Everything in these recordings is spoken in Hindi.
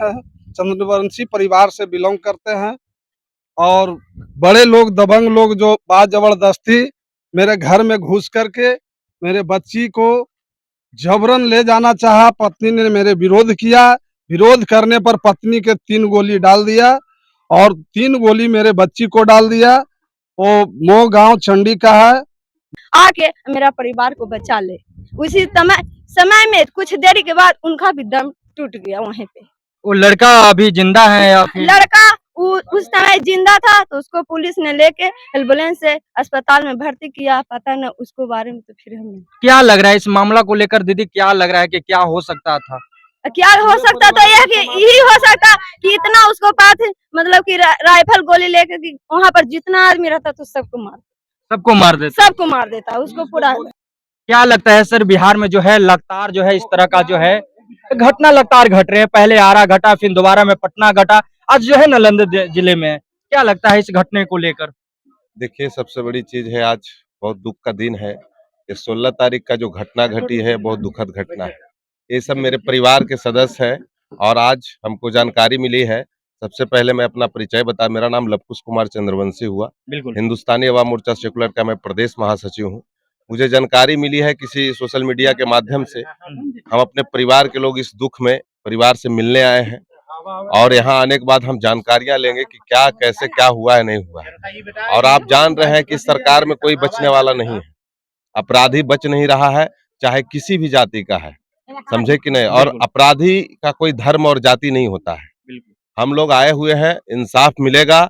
हैं, चंद्रवंशी परिवार से बिलोंग करते हैं। और बड़े लोग, दबंग लोग जो जबरदस्ती मेरे घर में घुस करके मेरे बच्ची को जबरन ले जाना चाहा। पत्नी ने मेरे विरोध किया। विरोध करने पर पत्नी के 3 गोली डाल दिया और 3 गोली मेरे बच्ची को डाल दिया। वो मो गांव चंडी का है। आके मेरा परिवार को बचा ले। उसी समय में कुछ देरी के बाद उनका भी दम टूट गया वहीं पे। वो लड़का अभी जिंदा है या फिर? लड़का उस समय जिंदा था, तो उसको पुलिस ने लेके एम्बुलेंस से अस्पताल में भर्ती किया। पता न उसको बारे में तो फिर हमने क्या लग रहा है इस मामला को लेकर दीदी, क्या लग रहा है कि क्या हो सकता था? क्या हो सकता, तो यही हो सकता कि इतना उसको पास मतलब कि राइफल गोली लेके कि वहाँ पर जितना आदमी रहता तो सबको मार देता उसको पूरा। क्या लगता है सर, बिहार में जो है लगातार जो है इस तरह का जो है घटना लगातार घट रहे हैं? पहले आरा घटा, फिर दोबारा में पटना घटा, आज जो है नालंदा जिले में। क्या लगता है इस घटने को लेकर? देखिए, सबसे बड़ी चीज है, आज बहुत दुख का दिन है। ये 16 तारीख का जो घटना घटी है बहुत दुखद घटना है। ये सब मेरे परिवार के सदस्य हैं और आज हमको जानकारी मिली है। सबसे पहले मैं अपना परिचय बता, मेरा नाम लवकुश कुमार चंद्रवंशी हुआ। हिंदुस्तानी अवाम मोर्चा सेकुलर का मैं प्रदेश महासचिव हूँ। मुझे जानकारी मिली है किसी सोशल मीडिया के माध्यम से। हम अपने परिवार के लोग इस दुख में परिवार से मिलने आए हैं और यहाँ आने के बाद हम जानकारियां लेंगे कि क्या कैसे क्या हुआ है, नहीं हुआ है। और आप जान रहे हैं कि इस सरकार में कोई बचने वाला नहीं है। अपराधी बच नहीं रहा है, चाहे किसी भी जाति का है, समझे कि नहीं। और अपराधी का कोई धर्म और जाति नहीं होता है। हम लोग आए हुए हैं, इंसाफ मिलेगा।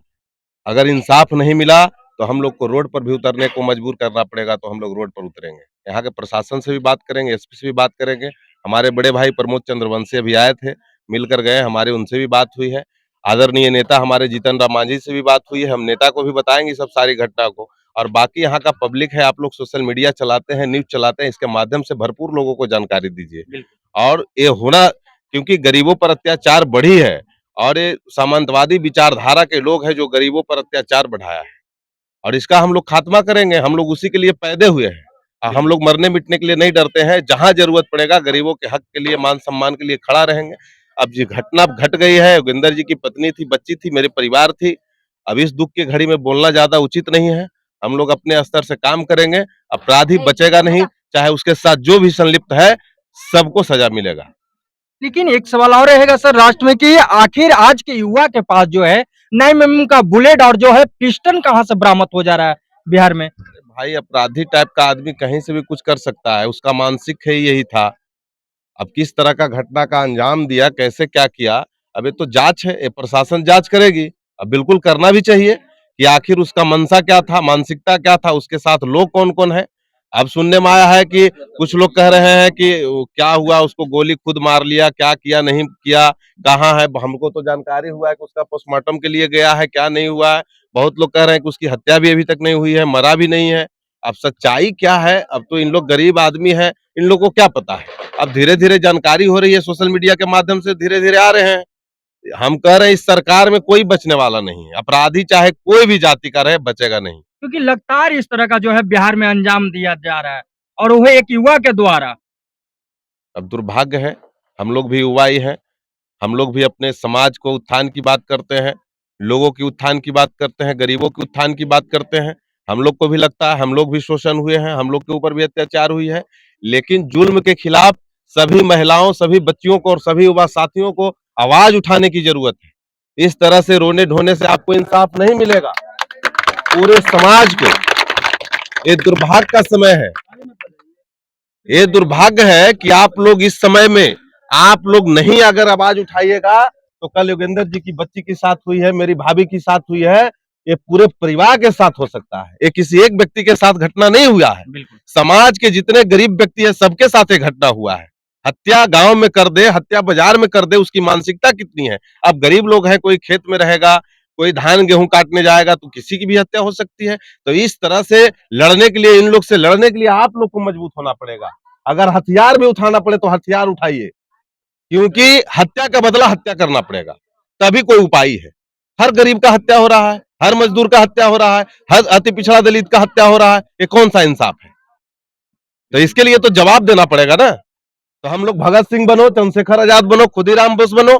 अगर इंसाफ नहीं मिला तो हम लोग को रोड पर भी उतरने को मजबूर करना पड़ेगा, तो हम लोग रोड पर उतरेंगे। यहाँ के प्रशासन से भी बात करेंगे, एसपी से भी बात करेंगे। हमारे बड़े भाई प्रमोद चंद्रवंशी अभी आए थे, मिलकर गए, हमारे उनसे भी बात हुई है। आदरणीय नेता हमारे जीतन राम मांझी से भी बात हुई है। हम नेता को भी बताएंगे सब सारी घटना को। और बाकी यहाँ का पब्लिक है, आप लोग सोशल मीडिया चलाते हैं, न्यूज चलाते हैं, इसके माध्यम से भरपूर लोगों को जानकारी दीजिए। और ये होना, क्योंकि गरीबों पर अत्याचार बढ़ी है और ये सामंतवादी विचारधारा के लोग हैं जो गरीबों पर अत्याचार बढ़ाया है, और इसका हम लोग खात्मा करेंगे। हम लोग उसी के लिए पैदे हुए हैं। हम लोग मरने मिटने के लिए नहीं डरते हैं। जहां जरूरत पड़ेगा गरीबों के हक के लिए, मान सम्मान के लिए खड़ा रहेंगे। अब ये घटना घट गई है, योगेंद्र जी की पत्नी थी, बच्ची थी, मेरे परिवार थी। अब इस दुख की घड़ी में बोलना ज्यादा उचित नहीं है। हम लोग अपने स्तर से काम करेंगे, अपराधी बचेगा नहीं, चाहे उसके साथ जो भी संलिप्त है सबको सजा मिलेगा। लेकिन एक सवाल और रहेगा सर राष्ट्र में कि आखिर आज के युवा के पास जो है 9mm का बुलेट और जो है पिस्टन कहां से बरामद हो जा रहा है बिहार में? भाई, अपराधी टाइप का आदमी कहीं से भी कुछ कर सकता है, उसका मानसिक है यही था। अब किस तरह का घटना का अंजाम दिया, कैसे क्या किया, अब ये तो जांच है, ये प्रशासन जांच करेगी। अब बिल्कुल करना भी चाहिए कि आखिर उसका मनसा क्या था, मानसिकता क्या था, उसके साथ लोग कौन कौन है। अब सुनने में आया है कि कुछ लोग कह रहे हैं कि क्या हुआ, उसको गोली खुद मार लिया, क्या किया नहीं किया, कहाँ है। हमको तो जानकारी हुआ है कि उसका पोस्टमार्टम के लिए गया है, क्या नहीं हुआ है। बहुत लोग कह रहे हैं कि उसकी हत्या भी अभी तक नहीं हुई है, मरा भी नहीं है। अब सच्चाई क्या है, अब तो इन लोग गरीब आदमी है, इन लोगों को क्या पता है। अब धीरे धीरे जानकारी हो रही है, सोशल मीडिया के माध्यम से धीरे धीरे आ रहे हैं। हम कह रहे हैं इस सरकार में कोई बचने वाला नहीं है। अपराधी चाहे कोई भी जाति का रहे, बचेगा नहीं। क्योंकि लगातार इस तरह का जो है बिहार में अंजाम दिया जा रहा है और वो एक युवा के द्वारा। अब दुर्भाग्य है, हम लोग भी युवा ही हैं। हम लोग भी अपने समाज को उत्थान की बात करते हैं, लोगों की उत्थान की बात करते हैं, गरीबों की उत्थान की बात करते हैं। हम लोग को भी लगता है हम लोग भी शोषण हुए हैं, हम लोग के ऊपर भी अत्याचार हुई है। लेकिन जुल्म के खिलाफ सभी महिलाओं, सभी बच्चियों को और सभी युवा साथियों को आवाज उठाने की जरूरत है। इस तरह से रोने ढोने से आपको इंसाफ नहीं मिलेगा। पूरे समाज को ये दुर्भाग्य का समय है। ये दुर्भाग्य है कि आप लोग इस समय में आप लोग नहीं अगर आवाज उठाइएगा तो कल योगेंद्र जी की बच्ची के साथ हुई है, मेरी भाभी के साथ हुई है, ये पूरे परिवार के साथ हो सकता है। ये किसी एक व्यक्ति के साथ घटना नहीं हुआ है, समाज के जितने गरीब व्यक्ति है सबके साथ ये घटना हुआ है। हत्या गांव में कर दे, हत्या बाजार में कर दे, उसकी मानसिकता कितनी है। अब गरीब लोग हैं, कोई खेत में रहेगा, कोई धान गेहूं काटने जाएगा तो किसी की भी हत्या हो सकती है। तो इस तरह से लड़ने के लिए, इन लोग से लड़ने के लिए आप लोग को मजबूत होना पड़ेगा। अगर हथियार भी उठाना पड़े तो हथियार उठाइए, क्योंकि हत्या का बदला हत्या करना पड़ेगा, तभी कोई उपाय है। हर गरीब का हत्या हो रहा है, हर मजदूर का हत्या हो रहा है, हर अति पिछड़ा दलित का हत्या हो रहा है, ये कौन सा इंसाफ है। तो इसके लिए तो जवाब देना पड़ेगा ना। तो हम लोग भगत सिंह बनो, चंद्रशेखर आजाद बनो, खुदीराम बोस बनो,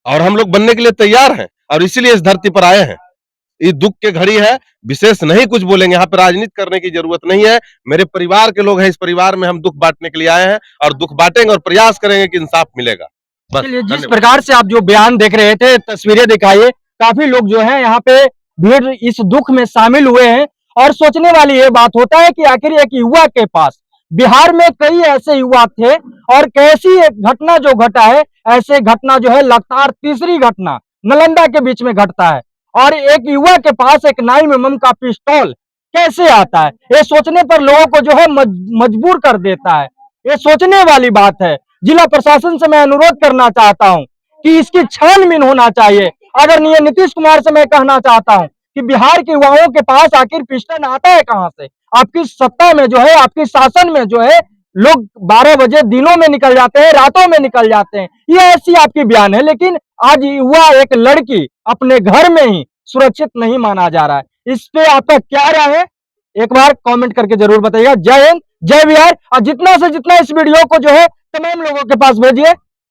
और हम लोग बनने के लिए तैयार हैं और इसीलिए इस धरती पर आए हैं। ये दुख के घड़ी है, विशेष नहीं कुछ बोलेंगे, यहाँ पे राजनीति करने की जरूरत नहीं है। मेरे परिवार के लोग हैं, इस परिवार में हम दुख बांटने के लिए आए हैं और दुख बांटेंगे और प्रयास करेंगे कि इंसाफ मिलेगा। बस चलिए, जिस धन्यवाद। प्रकार से आप जो बयान देख रहे थे, तस्वीरें दिखाइए, काफी लोग जो है यहाँ पे भीड़ इस दुख में शामिल हुए हैं। और सोचने वाली ये बात होता है कि आखिर एक युवा के पास, बिहार में कई ऐसे युवा थे और कैसी एक घटना जो घटा है, ऐसे घटना जो है लगातार तीसरी घटना नालंदा के बीच में घटता है और एक युवा के पास एक 9mm का पिस्तौल कैसे आता है, ये सोचने पर लोगों को जो है मजबूर कर देता है। ये सोचने वाली बात है। जिला प्रशासन से मैं अनुरोध करना चाहता हूं कि इसकी छानबीन होना चाहिए। आदरणीय नीतीश कुमार से मैं कहना चाहता हूं कि बिहार के युवाओं के पास आखिर पिस्टल आता है कहां से? आपकी सत्ता में जो है, आपकी शासन में जो है, लोग 12 बजे दिनों में निकल जाते हैं, रातों में निकल जाते हैं, ये ऐसी आपकी बयान है। लेकिन आज युवा, एक लड़की अपने घर में ही सुरक्षित नहीं माना जा रहा है। इस पे आपका क्या राय है, एक बार कमेंट करके जरूर बताइएगा। जय हिंद, जय बिहार। और जितना से जितना इस वीडियो को जो है तमाम लोगों के पास भेजिए।